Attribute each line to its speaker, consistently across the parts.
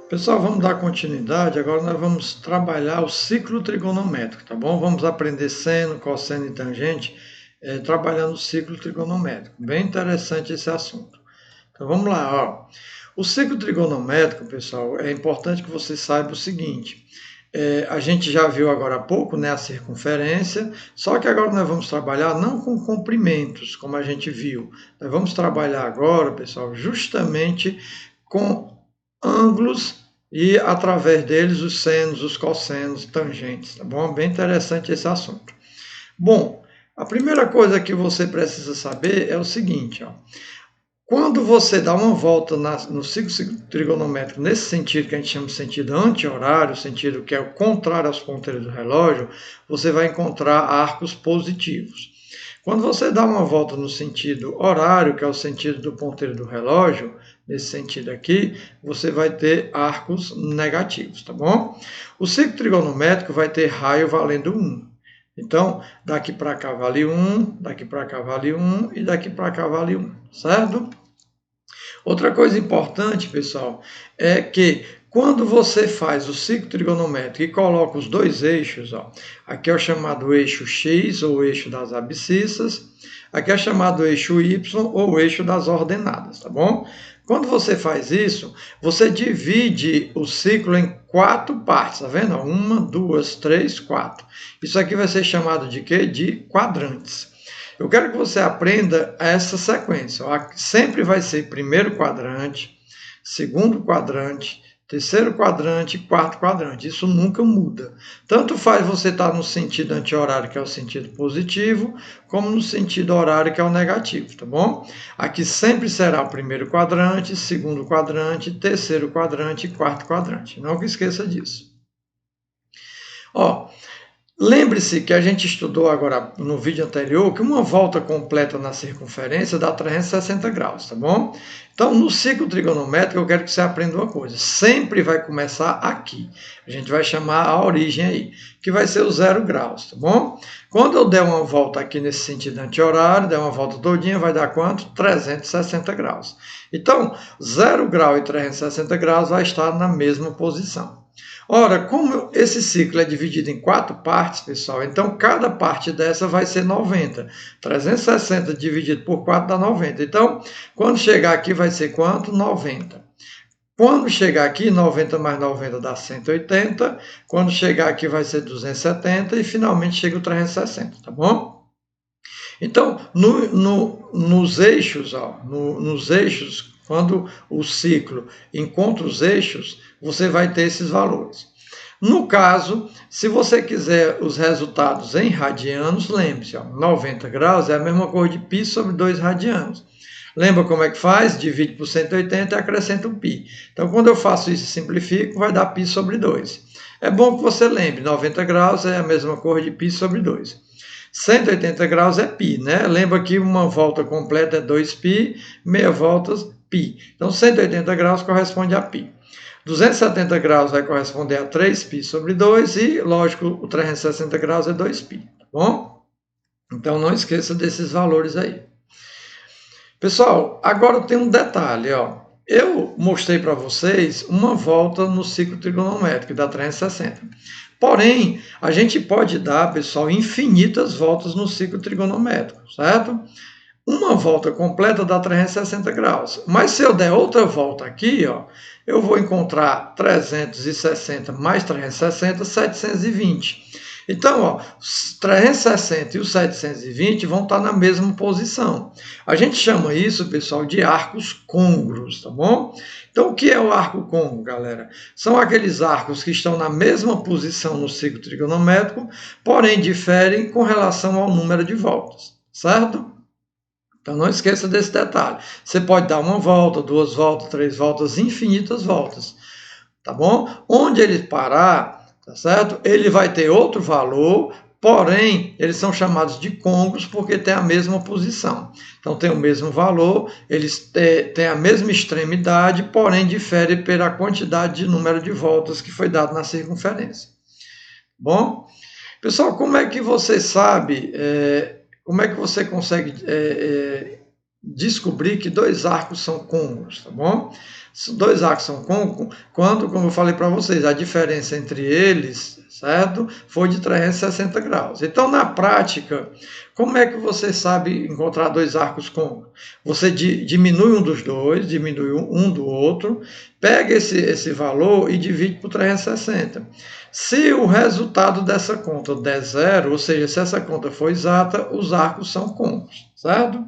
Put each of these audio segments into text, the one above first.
Speaker 1: Pessoal, vamos dar continuidade. Agora nós vamos trabalhar o ciclo trigonométrico, tá bom? Vamos aprender seno, cosseno e tangente, trabalhando o ciclo trigonométrico. Bem interessante esse assunto. Então vamos lá, ó. O ciclo trigonométrico, pessoal, é importante que você saiba o seguinte. A gente já viu agora há pouco, né, a circunferência, só que agora nós vamos trabalhar não com comprimentos, como a gente viu. Nós vamos trabalhar agora, pessoal, justamente com ângulos e através deles os senos, os cossenos, tangentes, tá bom? Bem interessante esse assunto. Bom, a primeira coisa que você precisa saber é o seguinte, ó. Quando você dá uma volta no ciclo trigonométrico, nesse sentido que a gente chama de sentido anti-horário, sentido que é o contrário aos ponteiros do relógio, você vai encontrar arcos positivos. Quando você dá uma volta no sentido horário, que é o sentido do ponteiro do relógio, nesse sentido aqui, você vai ter arcos negativos, tá bom? O ciclo trigonométrico vai ter raio valendo 1. Então, daqui para cá vale 1, daqui para cá vale 1 e daqui para cá vale 1, certo? Outra coisa importante, pessoal, é que quando você faz o ciclo trigonométrico e coloca os dois eixos, ó, aqui é o chamado eixo X, ou eixo das abscissas, aqui é chamado eixo Y, ou eixo das ordenadas, tá bom? Quando você faz isso, você divide o ciclo em 4 partes, tá vendo? 1, 2, 3, 4. Isso aqui vai ser chamado de quê? De quadrantes. Eu quero que você aprenda essa sequência. Sempre vai ser primeiro quadrante, segundo quadrante, terceiro quadrante e quarto quadrante. Isso nunca muda. Tanto faz você estar no sentido anti-horário, que é o sentido positivo, como no sentido horário, que é o negativo, tá bom? Aqui sempre será o primeiro quadrante, segundo quadrante, terceiro quadrante e quarto quadrante. Não esqueça disso. Ó, lembre-se que a gente estudou agora no vídeo anterior que uma volta completa na circunferência dá 360 graus, tá bom? Então, no ciclo trigonométrico, eu quero que você aprenda uma coisa. Sempre vai começar aqui. A gente vai chamar a origem aí, que vai ser o 0 graus, tá bom? Quando eu der uma volta aqui nesse sentido anti-horário, der uma volta todinha, vai dar quanto? 360 graus. Então, 0 grau e 360 graus vai estar na mesma posição. Ora, como esse ciclo é dividido em 4 partes, pessoal, então cada parte dessa vai ser 90. 360 dividido por 4 dá 90. Então, quando chegar aqui vai ser quanto? 90. Quando chegar aqui, 90 mais 90 dá 180. Quando chegar aqui vai ser 270 e finalmente chega o 360, tá bom? Então, nos eixos, ó, nos eixos, quando o ciclo encontra os eixos, você vai ter esses valores. No caso, se você quiser os resultados em radianos, lembre-se, 90 graus é a mesma coisa de π sobre 2 radianos. Lembra como é que faz? Divide por 180 e acrescenta um π. Então, quando eu faço isso e simplifico, vai dar π sobre 2. É bom que você lembre, 90 graus é a mesma coisa de π sobre 2. 180 graus é π, né? Lembra que uma volta completa é 2π, meia volta π. Então, 180 graus corresponde a π. 270 graus vai corresponder a 3π sobre 2 e, lógico, o 360 graus é 2π, tá bom? Então, não esqueça desses valores aí. Pessoal, agora tem um detalhe, ó. Eu mostrei para vocês uma volta no ciclo trigonométrico da 360. Porém, a gente pode dar, pessoal, infinitas voltas no ciclo trigonométrico, certo? Uma volta completa dá 360 graus. Mas se eu der outra volta aqui, ó, eu vou encontrar 360 mais 360, 720. Então, ó, os 360 e os 720 vão estar na mesma posição. A gente chama isso, pessoal, de arcos côngruos, tá bom? Então, o que é o arco côngruo, galera? São aqueles arcos que estão na mesma posição no ciclo trigonométrico, porém diferem com relação ao número de voltas, certo? Então, não esqueça desse detalhe. Você pode dar uma volta, 2 voltas, 3 voltas, infinitas voltas, tá bom? Onde ele parar, tá certo? Ele vai ter outro valor, porém, eles são chamados de côngruos porque têm a mesma posição. Então, tem o mesmo valor, eles têm a mesma extremidade, porém, difere pela quantidade de número de voltas que foi dado na circunferência. Bom, pessoal, como é que você sabe, como é que você consegue descobrir que dois arcos são côncavos, tá bom? Dois arcos são côncavos quando, como eu falei para vocês, a diferença entre eles, certo? Foi de 360 graus. Então, na prática, como é que você sabe encontrar dois arcos côncavos? Você diminui um dos dois, diminui um do outro, pega esse valor e divide por 360. Se o resultado dessa conta der zero, ou seja, se essa conta for exata, os arcos são côncavos, certo?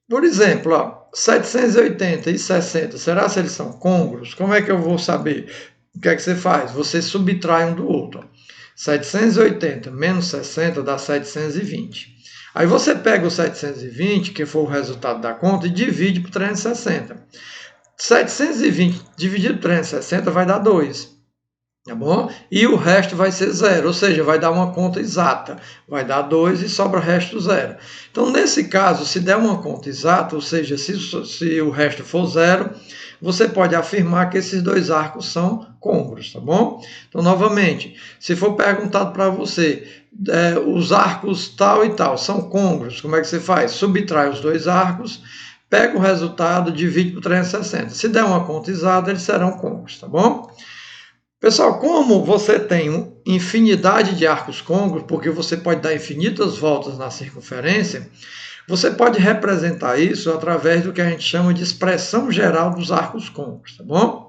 Speaker 1: Por exemplo, ó, 780 e 60, será se eles são côncavos? Como é que eu vou saber? O que é que você faz? Você subtrai um do outro. 780 menos 60 dá 720. Aí você pega o 720, que foi o resultado da conta, e divide por 360. 720 dividido por 360 vai dar 2. Tá bom? E o resto vai ser zero, ou seja, vai dar uma conta exata. Vai dar 2 e sobra o resto zero. Então, nesse caso, se der uma conta exata, ou seja, se o resto for zero, você pode afirmar que esses dois arcos são côncavos, tá bom? Então, novamente, se for perguntado para você, os arcos tal e tal são côncavos, como é que você faz? Subtrai os dois arcos, pega o resultado, divide por 360. Se der uma conta exata, eles serão côncavos, tá bom? Pessoal, como você tem infinidade de arcos côncavos, porque você pode dar infinitas voltas na circunferência, você pode representar isso através do que a gente chama de expressão geral dos arcos côncavos, tá bom?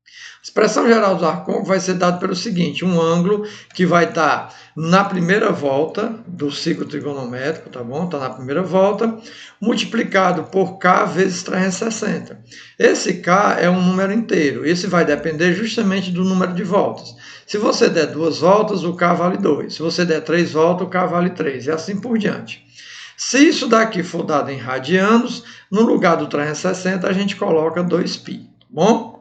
Speaker 1: A expressão geral dos arcos côncavos vai ser dada pelo seguinte, um ângulo que vai estar na primeira volta do ciclo trigonométrico, tá bom? Está na primeira volta, multiplicado por K vezes 360. Esse K é um número inteiro, esse vai depender justamente do número de voltas. Se você der 2 voltas, o K vale 2. Se você der 3 voltas, o K vale 3, e assim por diante. Se isso daqui for dado em radianos, no lugar do 360 a gente coloca 2π, tá bom?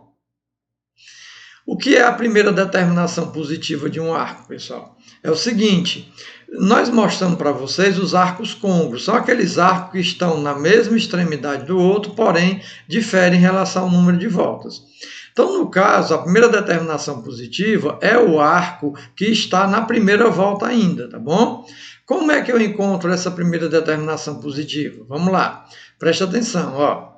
Speaker 1: O que é a primeira determinação positiva de um arco, pessoal? É o seguinte, nós mostramos para vocês os arcos côncavos, são aqueles arcos que estão na mesma extremidade do outro, porém diferem em relação ao número de voltas. Então, no caso, a primeira determinação positiva é o arco que está na primeira volta ainda, tá bom? Como é que eu encontro essa primeira determinação positiva? Vamos lá, preste atenção, ó.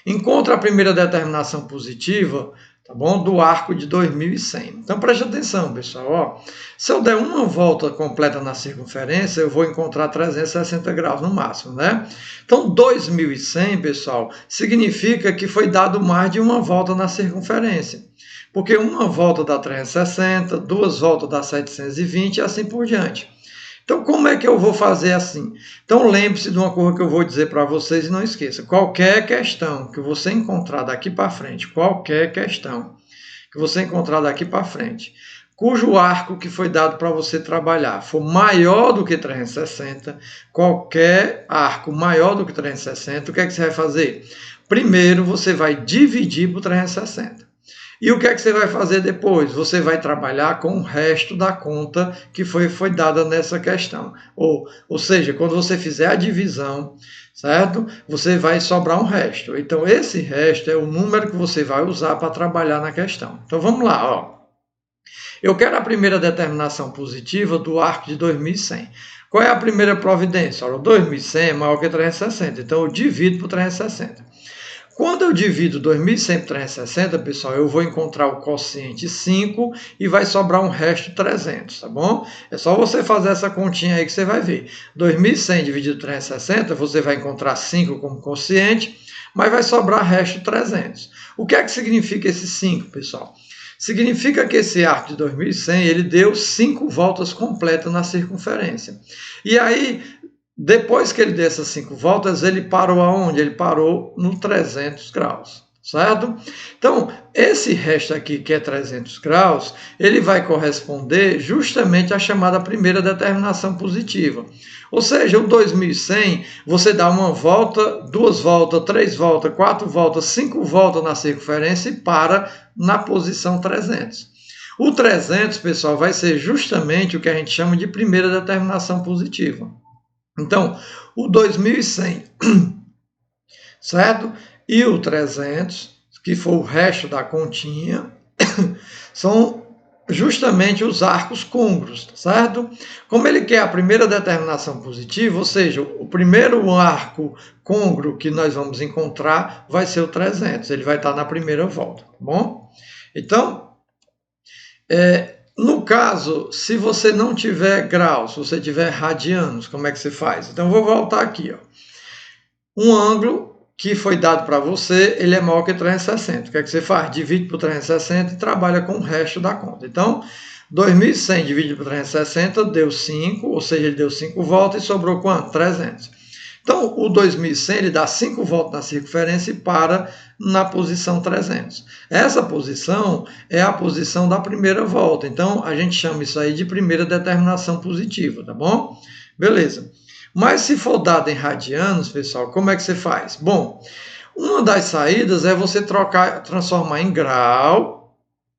Speaker 1: Encontra a primeira determinação positiva, tá bom? Do arco de 2100. Então, preste atenção, pessoal, ó. Se eu der uma volta completa na circunferência, eu vou encontrar 360 graus no máximo, né? Então, 2100, pessoal, significa que foi dado mais de uma volta na circunferência. Porque uma volta dá 360, duas voltas dá 720 e assim por diante. Então, como é que eu vou fazer assim? Então, lembre-se de uma coisa que eu vou dizer para vocês e não esqueça. Qualquer questão que você encontrar daqui para frente, qualquer questão que você encontrar daqui para frente, cujo arco que foi dado para você trabalhar for maior do que 360, qualquer arco maior do que 360, o que é que você vai fazer? Primeiro, você vai dividir por 360. E o que é que você vai fazer depois? Você vai trabalhar com o resto da conta que foi dada nessa questão. Ou seja, quando você fizer a divisão, certo? Você vai sobrar um resto. Então, esse resto é o número que você vai usar para trabalhar na questão. Então, vamos lá, ó. Eu quero a primeira determinação positiva do arco de 2100. Qual é a primeira providência? Olha, 2100 é maior que 360, então eu divido por 360. Quando eu divido 2100 por 360, pessoal, eu vou encontrar o quociente 5 e vai sobrar um resto 300, tá bom? É só você fazer essa continha aí que você vai ver. 2100 dividido por 360, você vai encontrar 5 como quociente, mas vai sobrar resto 300. O que é que significa esse 5, pessoal? Significa que esse arco de 2100, ele deu 5 voltas completas na circunferência. E aí, depois que ele deu essas 5 voltas, ele parou aonde? Ele parou no 300 graus, certo? Então, esse resto aqui, que é 300 graus, ele vai corresponder justamente à chamada primeira determinação positiva. Ou seja, o 2100, você dá uma volta, 2 voltas, 3 voltas, 4 voltas, 5 voltas na circunferência e para na posição 300. O 300, pessoal, vai ser justamente o que a gente chama de primeira determinação positiva. Então, o 2100, certo? E o 300, que foi o resto da continha, são justamente os arcos côngruos, tá certo? Como ele quer a primeira determinação positiva, ou seja, o primeiro arco côngruo que nós vamos encontrar vai ser o 300, ele vai estar na primeira volta, tá bom? Então, no caso, se você não tiver graus, se você tiver radianos, como é que você faz? Então, eu vou voltar aqui, ó. Um ângulo que foi dado para você, ele é maior que 360. O que é que você faz? Divide por 360 e trabalha com o resto da conta. Então, 2.100 dividido por 360 deu 5, ou seja, ele deu 5 voltas e sobrou quanto? 300. Então, o 2.100 ele dá 5 voltas na circunferência e para na posição 300. Essa posição é a posição da primeira volta. Então, a gente chama isso aí de primeira determinação positiva, tá bom? Beleza. Mas se for dado em radianos, pessoal, como é que você faz? Bom, uma das saídas é você transformar em grau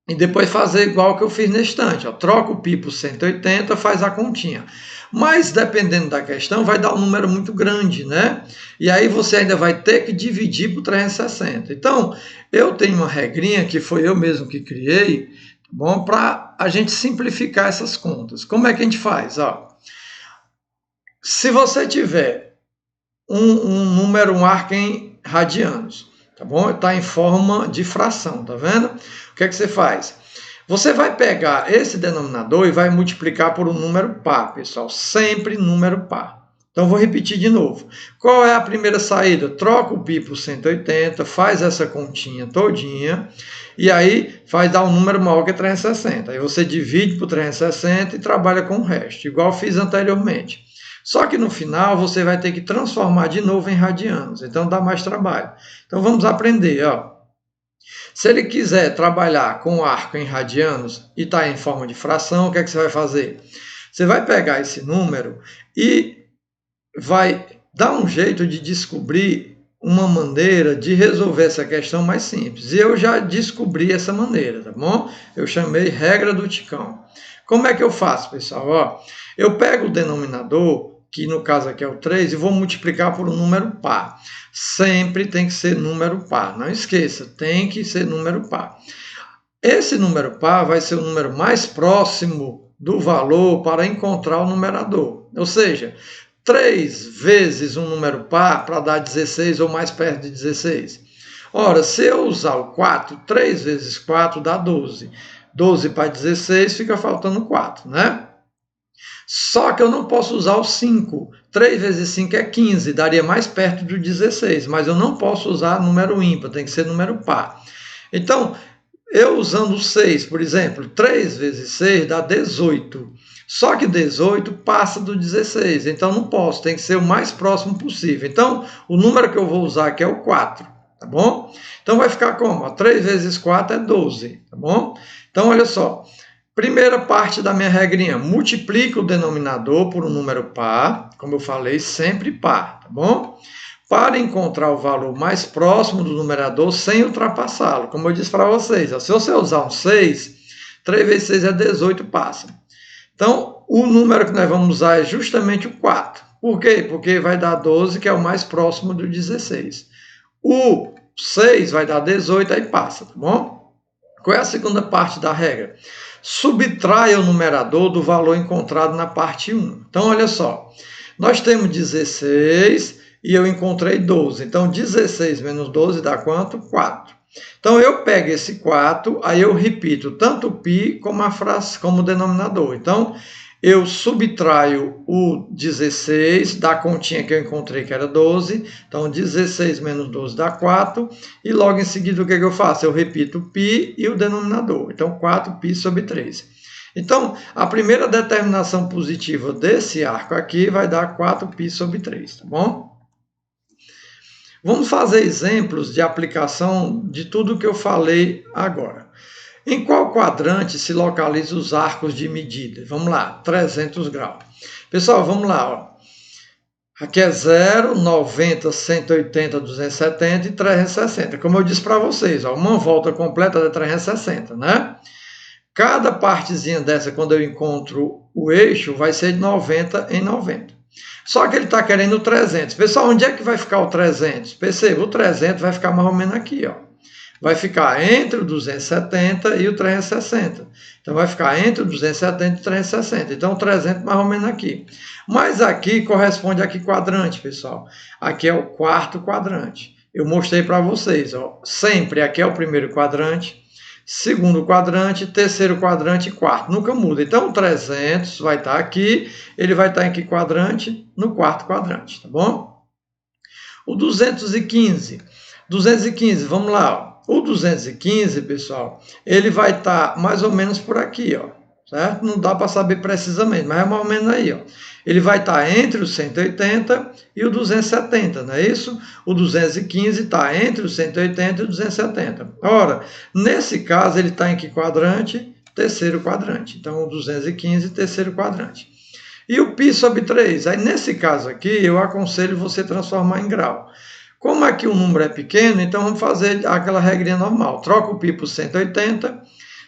Speaker 1: e depois fazer igual que eu fiz na estante. Ó. Troca o π por 180, faz a continha. Mas, dependendo da questão, vai dar um número muito grande, né? E aí você ainda vai ter que dividir por 360. Então, eu tenho uma regrinha que foi eu mesmo que criei, tá bom? Para a gente simplificar essas contas. Como é que a gente faz? Ó, se você tiver um número, um arco em radianos, tá bom? Está em forma de fração, tá vendo? O que é que você faz? Você vai pegar esse denominador e vai multiplicar por um número par, pessoal. Sempre número par. Então, vou repetir de novo. Qual é a primeira saída? Troca o π por 180, faz essa continha todinha, e aí vai dar um número maior que 360. Aí você divide por 360 e trabalha com o resto, igual fiz anteriormente. Só que no final você vai ter que transformar de novo em radianos, então dá mais trabalho. Então vamos aprender, ó. Se ele quiser trabalhar com o arco em radianos e está em forma de fração, o que é que você vai fazer? Você vai pegar esse número e vai dar um jeito de descobrir uma maneira de resolver essa questão mais simples. E eu já descobri essa maneira, tá bom? Eu chamei regra do Ticão. Como é que eu faço, pessoal? Ó, eu pego o denominador, que no caso aqui é o 3, e vou multiplicar por um número par. Sempre tem que ser número par. Não esqueça, tem que ser número par. Esse número par vai ser o número mais próximo do valor para encontrar o numerador. Ou seja, 3 vezes um número par para dar 16 ou mais perto de 16. Ora, se eu usar o 4, 3 vezes 4 dá 12. 12 para 16 fica faltando 4, né? Só que eu não posso usar o 5. 3 vezes 5 é 15, daria mais perto do 16, mas eu não posso usar número ímpar, tem que ser número par. Então, eu usando o 6, por exemplo, 3 vezes 6 dá 18. Só que 18 passa do 16, então não posso, tem que ser o mais próximo possível. Então, o número que eu vou usar aqui é o 4, tá bom? Então, vai ficar como? 3 vezes 4 é 12, tá bom? Então, olha só. Primeira parte da minha regrinha, multiplica o denominador por um número par, como eu falei, sempre par, tá bom? Para encontrar o valor mais próximo do numerador sem ultrapassá-lo. Como eu disse para vocês, se você usar um 6, 3 vezes 6 é 18, passa. Então, o número que nós vamos usar é justamente o 4. Por quê? Porque vai dar 12, que é o mais próximo do 16. O 6 vai dar 18, aí passa, tá bom? Qual é a segunda parte da regra? Subtraia o numerador do valor encontrado na parte 1. Então, olha só, nós temos 16 e eu encontrei 12. Então, 16 menos 12 dá quanto? 4. Então, eu pego esse 4, aí eu repito tanto o π como a frase, como o denominador. Então, eu subtraio o 16 da continha que eu encontrei, que era 12. Então, 16 menos 12 dá 4. E logo em seguida, o que eu faço? Eu repito o π e o denominador. Então, 4π sobre 3. Então, a primeira determinação positiva desse arco aqui vai dar 4π sobre 3, tá bom? Vamos fazer exemplos de aplicação de tudo que eu falei agora. Em qual quadrante se localizam os arcos de medida? Vamos lá, 300 graus. Pessoal, vamos lá. Ó. Aqui é 0, 90, 180, 270 e 360. Como eu disse para vocês, ó, uma volta completa de 360, né? Cada partezinha dessa, quando eu encontro o eixo, vai ser de 90 em 90. Só que ele está querendo 300. Pessoal, onde é que vai ficar o 300? Perceba, o 300 vai ficar mais ou menos aqui, ó. vai ficar entre o 270 e o 360. Então, vai ficar entre o 270 e o 360. Então, 300 mais ou menos aqui. Mas aqui corresponde a que quadrante, pessoal? Aqui é o quarto quadrante. Eu mostrei para vocês, ó, sempre aqui é o primeiro quadrante, segundo quadrante, terceiro quadrante e quarto. Nunca muda. Então, o 300 vai estar aqui, ele vai estar em que quadrante? No quarto quadrante, tá bom? O 215. 215, vamos lá. Ó. O 215, pessoal, ele vai estar mais ou menos por aqui, ó, certo? Não dá para saber precisamente, mas é mais ou menos aí, ó. Ele vai estar entre o 180 e o 270, não é isso? O 215 está entre o 180 e o 270. Ora, nesse caso, ele está em que quadrante? Terceiro quadrante. Então, o 215, terceiro quadrante. E o π sobre 3? Aí, nesse caso aqui, eu aconselho você transformar em grau. Como aqui o número é pequeno, então vamos fazer aquela regrinha normal. Troca o π por 180.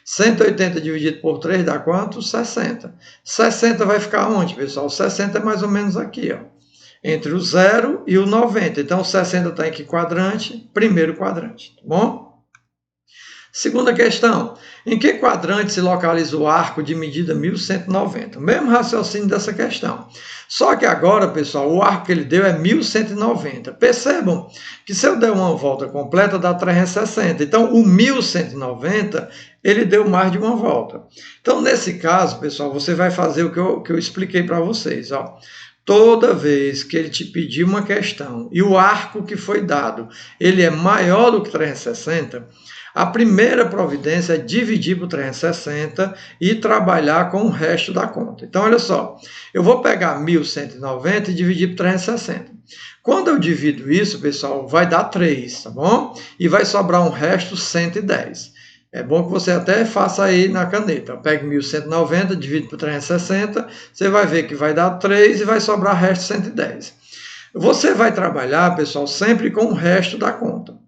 Speaker 1: 180 dividido por 3 dá quanto? 60. 60 vai ficar onde, pessoal? 60 é mais ou menos aqui, ó, entre o 0 e o 90. Então, 60 está em que quadrante? Primeiro quadrante, tá bom? Segunda questão. Em que quadrante se localiza o arco de medida 1190? O mesmo raciocínio dessa questão. Só que agora, pessoal, o arco que ele deu é 1190. Percebam que se eu der uma volta completa, dá 360. Então, o 1190, ele deu mais de uma volta. Então, nesse caso, pessoal, você vai fazer o que eu expliquei para vocês, ó. Toda vez que ele te pedir uma questão e o arco que foi dado, ele é maior do que 360, a primeira providência é dividir por 360 e trabalhar com o resto da conta. Então, olha só, eu vou pegar 1190 e dividir por 360. Quando eu divido isso, pessoal, vai dar 3, tá bom? E vai sobrar um resto 110. É bom que você até faça aí na caneta. Pegue 1190, divide por 360, você vai ver que vai dar 3 e vai sobrar resto 110. Você vai trabalhar, pessoal, sempre com o resto da conta.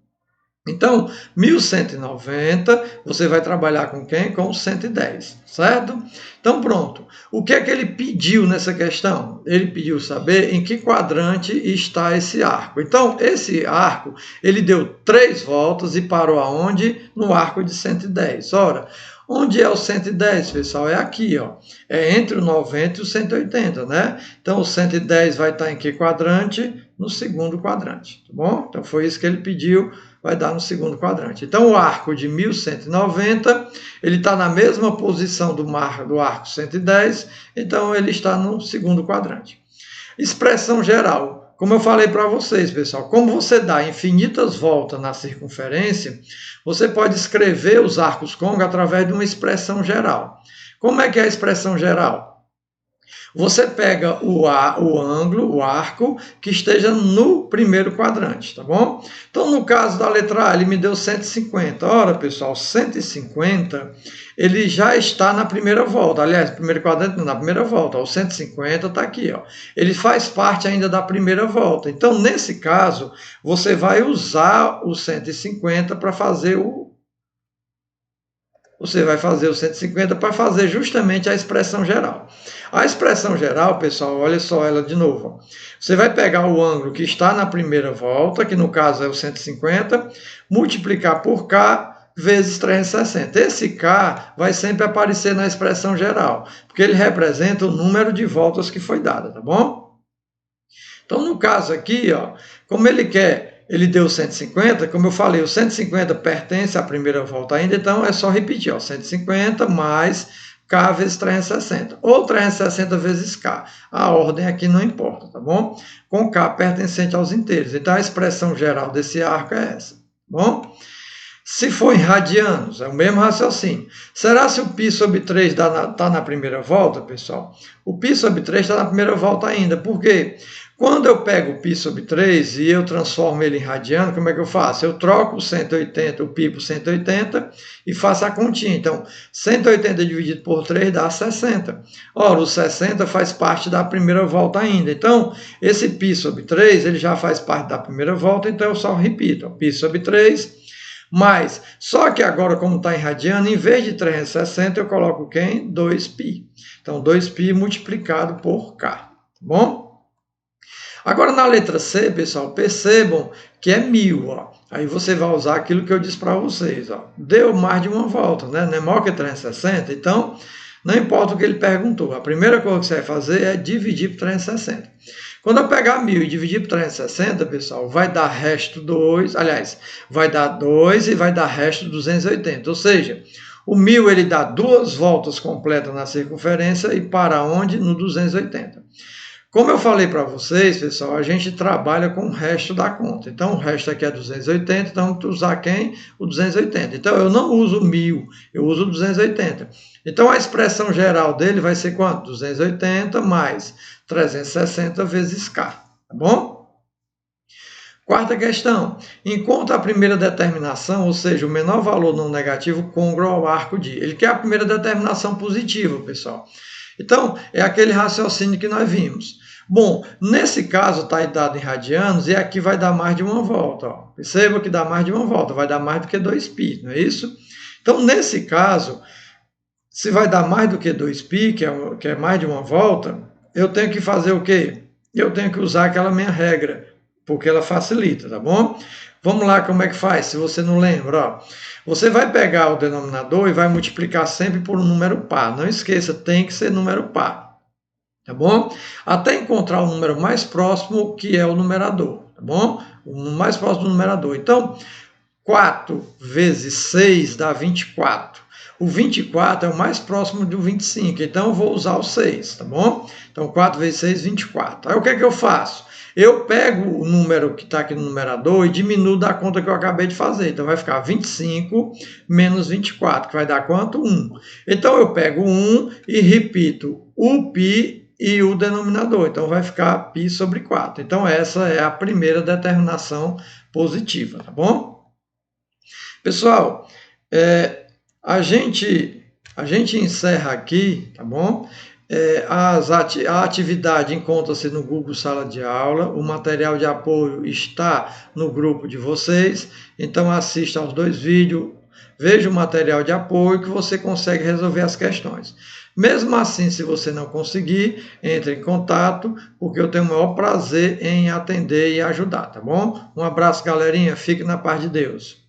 Speaker 1: Então, 1190, você vai trabalhar com quem? Com 110, certo? Então, pronto. O que é que ele pediu nessa questão? Ele pediu saber em que quadrante está esse arco. Então, esse arco, ele deu 3 voltas e parou aonde? No arco de 110. Ora, onde é o 110, pessoal? É aqui, ó. É entre o 90 e o 180, né? Então, o 110 vai estar em que quadrante? No segundo quadrante, tá bom? Então, foi isso que ele pediu, vai dar no segundo quadrante. Então, o arco de 1190, ele está na mesma posição do arco 110, então ele está no segundo quadrante. Expressão geral. Como eu falei para vocês, pessoal, como você dá infinitas voltas na circunferência, você pode escrever os arcos côncavos através de uma expressão geral. Como é que é a expressão geral? Você pega o ângulo, o arco, que esteja no primeiro quadrante, tá bom? Então, no caso da letra A, ele me deu 150. Ora, pessoal, 150, ele já está na primeira volta. Aliás, primeiro quadrante, na primeira volta. O 150 está aqui, ó. Ele faz parte ainda da primeira volta. Então, nesse caso, você vai usar o 150 para fazer o... Você vai fazer o 150 para fazer justamente a expressão geral. A expressão geral, pessoal, olha só ela de novo. Você vai pegar o ângulo que está na primeira volta, que no caso é o 150, multiplicar por K vezes 360. Esse K vai sempre aparecer na expressão geral, porque ele representa o número de voltas que foi dada, tá bom? Então, no caso aqui, ó, como ele quer... Ele deu 150, como eu falei, o 150 pertence à primeira volta ainda, então é só repetir, ó, 150 mais K vezes 360, ou 360 vezes K. A ordem aqui não importa, tá bom? Com K pertencente aos inteiros. Então, a expressão geral desse arco é essa, tá bom? Se for em radianos, é o mesmo raciocínio. Será se o π sobre 3 está na primeira volta, pessoal? O π sobre 3 está na primeira volta ainda. Por quê? Quando eu pego o π sobre 3 e eu transformo ele em radiano, como é que eu faço? Eu troco o 180, o π por 180 e faço a continha. Então, 180 dividido por 3 dá 60. Ora, o 60 faz parte da primeira volta ainda. Então, esse π sobre 3, ele já faz parte da primeira volta, então eu só repito. π sobre 3... Mas, só que agora, como está em radiano, em vez de 360, eu coloco quem? 2π. Então, 2π multiplicado por K. Tá bom? Agora, na letra C, pessoal, percebam que é 1000, ó. Aí você vai usar aquilo que eu disse para vocês, ó. Deu mais de uma volta, né? Não é maior que 360, então não importa o que ele perguntou. A primeira coisa que você vai fazer é dividir por 360. Quando eu pegar 1000 e dividir por 360, pessoal, vai dar resto 2, aliás, vai dar 2 e vai dar resto 280. Ou seja, o 1000 ele dá 2 voltas completas na circunferência e para onde? No 280. Como eu falei para vocês, pessoal, a gente trabalha com o resto da conta. Então, o resto aqui é 280, então vamos usar quem? O 280. Então, eu não uso 1000, eu uso 280. Então, a expressão geral dele vai ser quanto? 280 mais 360 vezes K, tá bom? Quarta questão. Encontra a primeira determinação, ou seja, o menor valor não negativo congruo ao arco de. Ele quer a primeira determinação positiva, pessoal. Então, é aquele raciocínio que nós vimos. Bom, nesse caso está dado em radianos e aqui vai dar mais de uma volta. Ó. Perceba que dá mais de uma volta, vai dar mais do que 2π, não é isso? Então, nesse caso, se vai dar mais do que 2π, que é mais de uma volta, eu tenho que fazer o quê? Eu tenho que usar aquela minha regra, porque ela facilita, tá bom? Vamos lá, como é que faz? Se você não lembra, ó. Você vai pegar o denominador e vai multiplicar sempre por um número par. Não esqueça, tem que ser número par, tá bom? Até encontrar o número mais próximo, que é o numerador, tá bom? O mais próximo do numerador. Então, 4 vezes 6 dá 24. O 24 é o mais próximo do 25, então eu vou usar o 6, tá bom? Então, 4 vezes 6, 24. Aí, o que é que eu faço? Eu pego o número que está aqui no numerador e diminuo da conta que eu acabei de fazer. Então, vai ficar 25 menos 24, que vai dar quanto? 1. Então, eu pego 1 e repito o π e o denominador. Então, vai ficar π sobre 4. Então, essa é a primeira determinação positiva, tá bom? Pessoal, a gente encerra aqui, tá bom? A atividade encontra-se no Google Sala de Aula, o material de apoio está no grupo de vocês, então assista aos 2 vídeos, veja o material de apoio que você consegue resolver as questões. Mesmo assim, se você não conseguir, entre em contato, porque eu tenho o maior prazer em atender e ajudar, tá bom? Um abraço, galerinha, fique na paz de Deus.